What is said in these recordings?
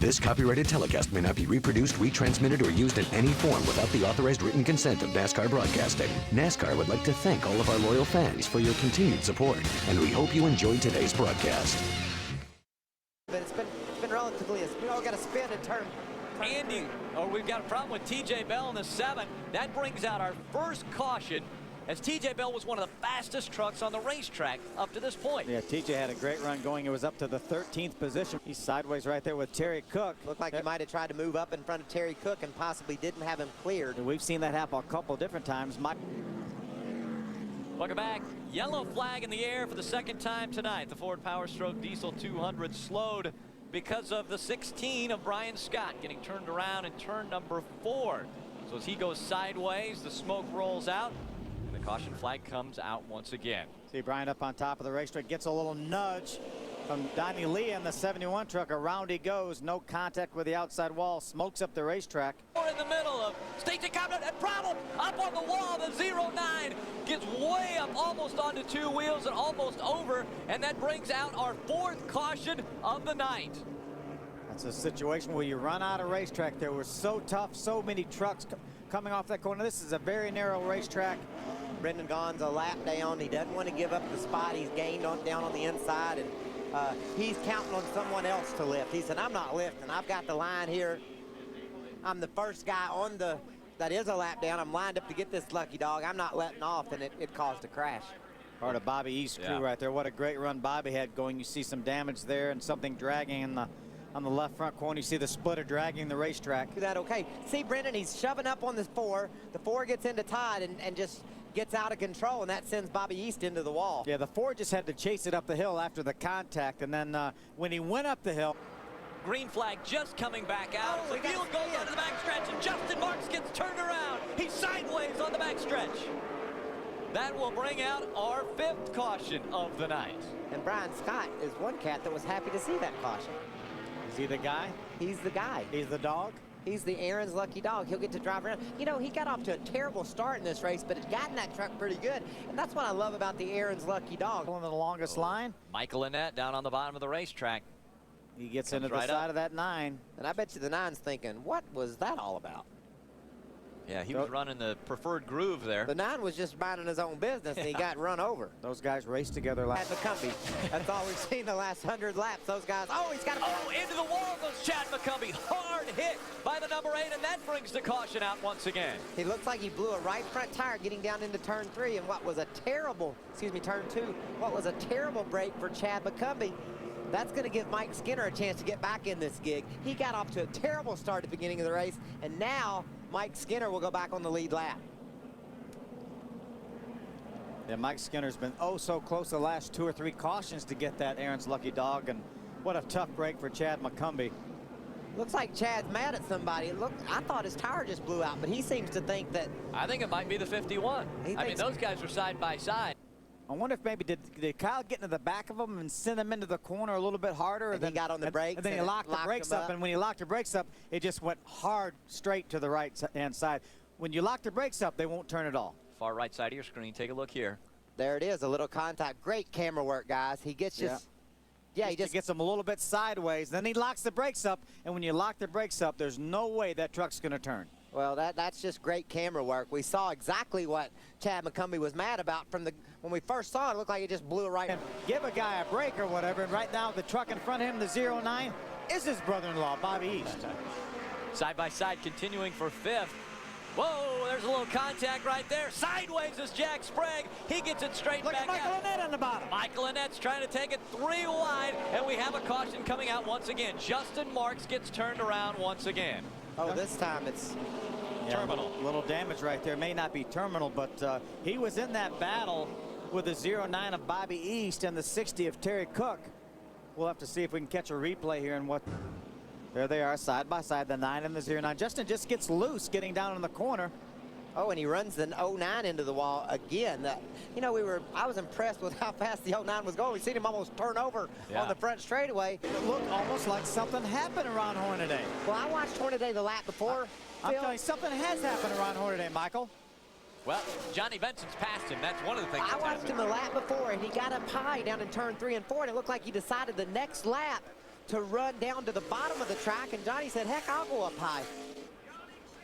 This copyrighted telecast may not be reproduced, retransmitted, or used in any form without the authorized written consent of NASCAR Broadcasting. NASCAR would like to thank all of our loyal fans for your continued support, and we hope you enjoyed today's broadcast. But it's been relatively, we all got to spin and turn. Andy, we've got a problem with TJ Bell in the 7. That brings out our first caution, as TJ Bell was one of the fastest trucks on the racetrack up to this point. Yeah, TJ had a great run going. It was up to the 13th position. He's sideways right there with Terry Cook. Looked like he might have tried to move up in front of Terry Cook and possibly didn't have him cleared. And we've seen that happen a couple different times. Welcome back. Yellow flag in the air for the second time tonight. The Ford Power Stroke Diesel 200 slowed because of the 16 of Brian Scott getting turned around in turn number 4. So as he goes sideways, the smoke rolls out. The caution flag comes out once again. See Brian up on top of the racetrack, gets a little nudge from Donnie Lee in the 71 truck. Around he goes, no contact with the outside wall, smokes up the racetrack. We're in the middle of staging combat and problem up on the wall. The 09 gets way up, almost onto 2 wheels and almost over, and that brings out our 4th caution of the night. That's a situation where you run out of racetrack. There was so tough, so many trucks coming off that corner. This is a very narrow racetrack. Brendan Gaughan's a lap down. He doesn't want to give up the spot. He's gained down on the inside, and he's counting on someone else to lift. He said, I'm not lifting. I've got the line here. I'm the first guy on that is a lap down. I'm lined up to get this lucky dog. I'm not letting off, and it caused a crash. Part of Bobby East's crew right there. What a great run Bobby had going. You see some damage there and something dragging on the left front corner. You see the splitter dragging the racetrack. Do that okay. See Brendan, he's shoving up on the 4. The 4 gets into Todd and just gets out of control, and that sends Bobby East into the wall. Yeah, the 4 just had to chase it up the hill after the contact, and then when he went up the hill. Green flag just coming back out. The field goes onto the backstretch, and Justin Marks gets turned around. He's sideways on the backstretch. That will bring out our 5th caution of the night. And Brian Scott is one cat that was happy to see that caution. Is he the guy? He's the guy. He's the dog? He's the Aaron's lucky dog. He'll get to drive around. You know, he got off to a terrible start in this race, but had gotten that truck pretty good. And that's what I love about the Aaron's lucky dog. Pulling the longest line. Michael Annette down on the bottom of the racetrack. He gets into the side of that 9. And I bet you the 9's thinking, what was that all about? Yeah, he was running the preferred groove there. The 9 was just minding his own business, and he got run over. Those guys raced together last. Chad McCumbee. That's all we've seen the last 100 laps. Those guys. Oh, he's got a. Oh, into the wall goes Chad McCumbee. Hard hit by the number 8, and that brings the caution out once again. He looks like he blew a right front tire getting down into turn 3, and what was a terrible, turn 2. What was a terrible break for Chad McCumbee. That's going to give Mike Skinner a chance to get back in this gig. He got off to a terrible start at the beginning of the race, and now Mike Skinner will go back on the lead lap. Yeah, Mike Skinner's been so close the last 2 or 3 cautions to get that Aaron's lucky dog, and what a tough break for Chad McCumbee. Looks like Chad's mad at somebody. Look, I thought his tire just blew out, but he seems to think that. I think it might be the 51. I mean, those guys were side by side. I wonder if maybe did Kyle get into the back of him and send him into the corner a little bit harder? And then he got on the brakes. And then he locked the brakes up. And when he locked the brakes up, it just went hard straight to the right-hand side. When you lock the brakes up, they won't turn at all. Far right side of your screen. Take a look here. There it is, a little contact. Great camera work, guys. He gets he just gets him a little bit sideways. Then he locks the brakes up. And when you lock the brakes up, there's no way that truck's going to turn. Well, that's just great camera work. We saw exactly what Chad McCumbee was mad about when we first saw it. It looked like it just blew right. And give a guy a break or whatever. And right now, the truck in front of him, the 09, is his brother-in-law, Bobby East. Side by side, continuing for 5th. Whoa, there's a little contact right there. Sideways is Jack Sprague. He gets it straight back out. Look at Michael Annette on the bottom. Michael Annette's trying to take it 3 wide, and we have a caution coming out once again. Justin Marks gets turned around once again. Oh, this time it's terminal. Little damage right there. May not be terminal, but he was in that battle with the 09 of Bobby East and the 60 of Terry Cook. We'll have to see if we can catch a replay here and what. There they are, side by side, the 9 and the 09. Justin just gets loose getting down in the corner. Oh, and he runs the 09 into the wall again. You know, I was impressed with how fast the 09 was going. We seen him almost turn over on the front straightaway. It looked almost like something happened around Hornaday. Well, I watched Hornaday the lap before. I'm telling you, something has happened around Hornaday, Michael. Well, Johnny Benson's passed him. That's one of the things. I watched him the lap before, and he got up high down in turn 3 and 4, and it looked like he decided the next lap to run down to the bottom of the track, and Johnny said, heck, I'll go up high.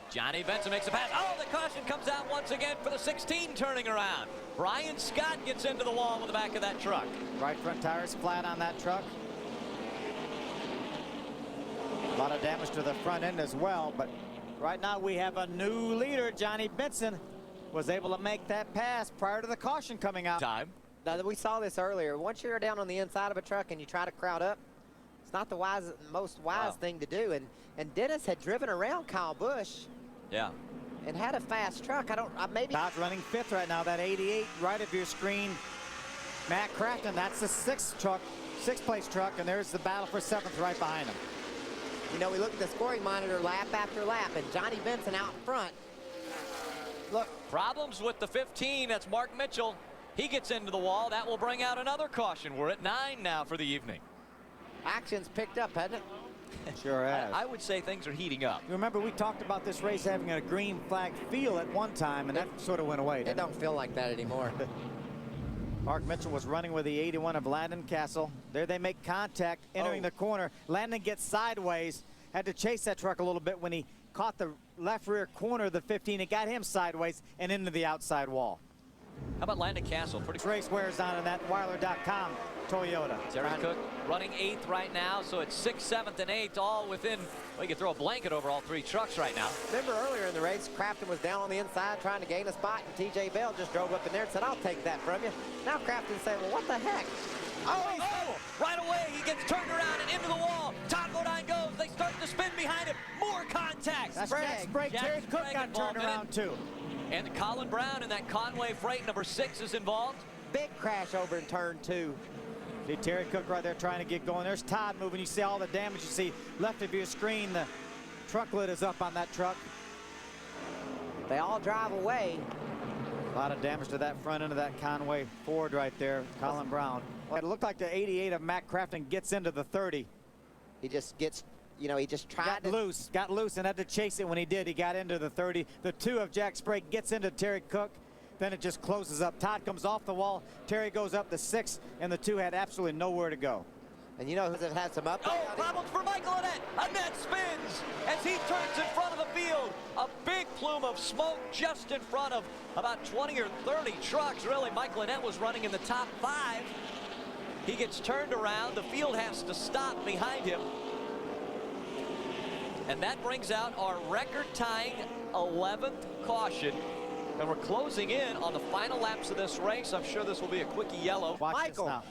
Johnny Benson makes a pass. Oh, the caution comes out once again for the 16 turning around. Brian Scott gets into the wall with the back of that truck. Right front tire is flat on that truck. A lot of damage to the front end as well, but right now we have a new leader. Johnny Benson was able to make that pass prior to the caution coming out. Time. Now, we saw this earlier. Once you're down on the inside of a truck and you try to crowd up, it's not the most wise thing to do. And Dennis had driven around Kyle Busch. Yeah. And had a fast truck. Maybe. Not running fifth right now. That 88 right of your screen. Matt Craftsman, that's the sixth place truck, and there's the battle for seventh right behind him. You know, we look at the scoring monitor lap after lap, and Johnny Benson out in front. Look. Problems with the 15. That's Mark Mitchell. He gets into the wall. That will bring out another caution. We're at 9 now for the evening. Action's picked up, hasn't it? Sure has. I would say things are heating up. You remember we talked about this race having a green flag feel at one time, and that sort of went away. It don't feel like that anymore. Mark Mitchell was running with the 81 of Landon Castle. There they make contact, entering the corner. Landon gets sideways, had to chase that truck a little bit when he caught the left rear corner of the 15. It got him sideways and into the outside wall. How about Landon Castle? Pretty This race wears on in that Weiler.com Toyota. Terry Cook running 8th right now, so it's 6th, 7th, and 8th, all within. Well, you can throw a blanket over all 3 trucks right now. Remember earlier in the race, Craftsman was down on the inside trying to gain a spot, and T.J. Bell just drove up in there and said, I'll take that from you. Now Craftsman's saying, well, what the heck? Right away, he gets turned around and into the wall. Top Bodine goes. They start to spin behind him. More contact. That's Jack Sprague. Terry Cook got turned around too. And Colin Brown in that Conway Freight number 6 is involved. Big crash over in turn 2. See Terry Cook right there trying to get going. There's Todd moving. You see all the damage. You see left of your screen, the truck lid is up on that truck. They all drive away. A lot of damage to that front end of that Conway Ford right there. Colin Brown. It looked like the 88 of Matt Craftsman gets into the 30. He just gets, you know, he just tried got loose and had to chase it when he did. He got into the 30. The 2 of Jack Sprague gets into Terry Cook. Then it just closes up. Todd comes off the wall. Terry goes up the 6, and the 2 had absolutely nowhere to go. And you know who's had some up? Oh, problems for Michael Annett. Annett spins as he turns in front of the field. A big plume of smoke just in front of about 20 or 30 trucks. Really, Michael Annett was running in the top 5. He gets turned around. The field has to stop behind him. And that brings out our record-tying 11th caution. And we're closing in on the final laps of this race. I'm sure this will be a quickie yellow. Michael,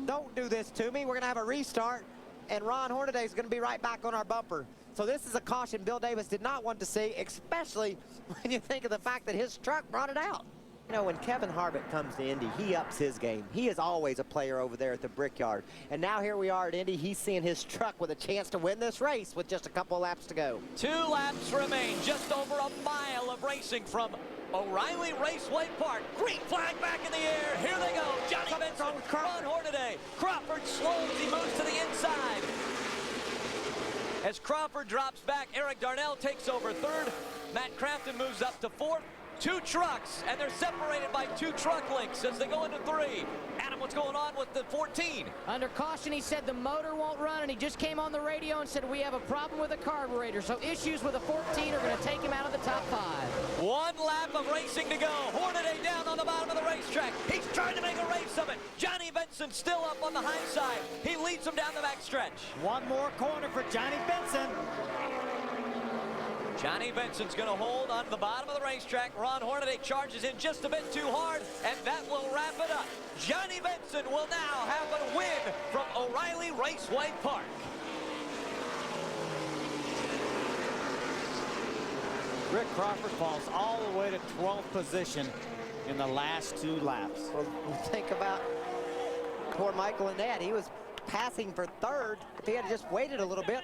don't do this to me. We're going to have a restart, and Ron Hornaday is going to be right back on our bumper. So this is a caution Bill Davis did not want to see, especially when you think of the fact that his truck brought it out. You know, when Kevin Harvick comes to Indy, he ups his game. He is always a player over there at the Brickyard. And now here we are at Indy. He's seeing his truck with a chance to win this race with just a couple of laps to go. 2 laps remain. Just over a mile of racing from O'Reilly Raceway Park. Green flag back in the air. Here they go. Johnny Benson, Ron Hornaday. Crawford slows. He moves to the inside. As Crawford drops back, Eric Darnell takes over 3rd. Matt Craftsman moves up to 4th. 2 trucks, and they're separated by 2 truck links as they go into 3. Adam, what's going on with the 14? Under caution, he said the motor won't run, and he just came on the radio and said we have a problem with the carburetor. So issues with the 14 are going to take him out of the top 5. 1 lap of racing to go. Hornaday down on the bottom of the racetrack. He's trying to make a race of it. Johnny Benson still up on the high side. He leads him down the back stretch. 1 more corner for Johnny Benson. Johnny Benson's going to hold on to the bottom of the racetrack. Ron Hornaday charges in just a bit too hard, and that will wrap it up. Johnny Benson will now have a win from O'Reilly Raceway Park. Rick Crawford falls all the way to 12th position in the last 2 laps. Well, think about poor Michael Annett. He was passing for 3rd. If he had just waited a little bit,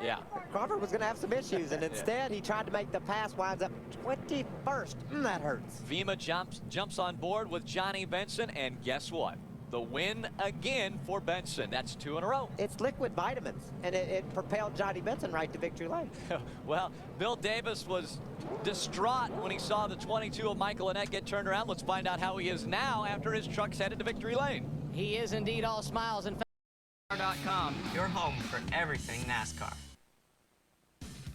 yeah, Crawford was going to have some issues, and instead he tried to make the pass, winds up 21st. That hurts. Vima jumps on board with Johnny Benson, and guess what? The win again for Benson. That's 2 in a row. It's liquid vitamins, and it propelled Johnny Benson right to victory lane. Well, Bill Davis was distraught when he saw the 22 of Michael Annett get turned around. Let's find out how he is now after his truck's headed to victory lane. He is indeed all smiles. In fact, NASCAR.com, your home for everything NASCAR.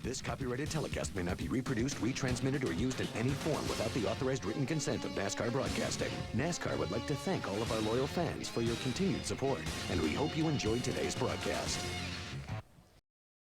This copyrighted telecast may not be reproduced, retransmitted, or used in any form without the authorized written consent of NASCAR Broadcasting. NASCAR would like to thank all of our loyal fans for your continued support, and we hope you enjoyed today's broadcast.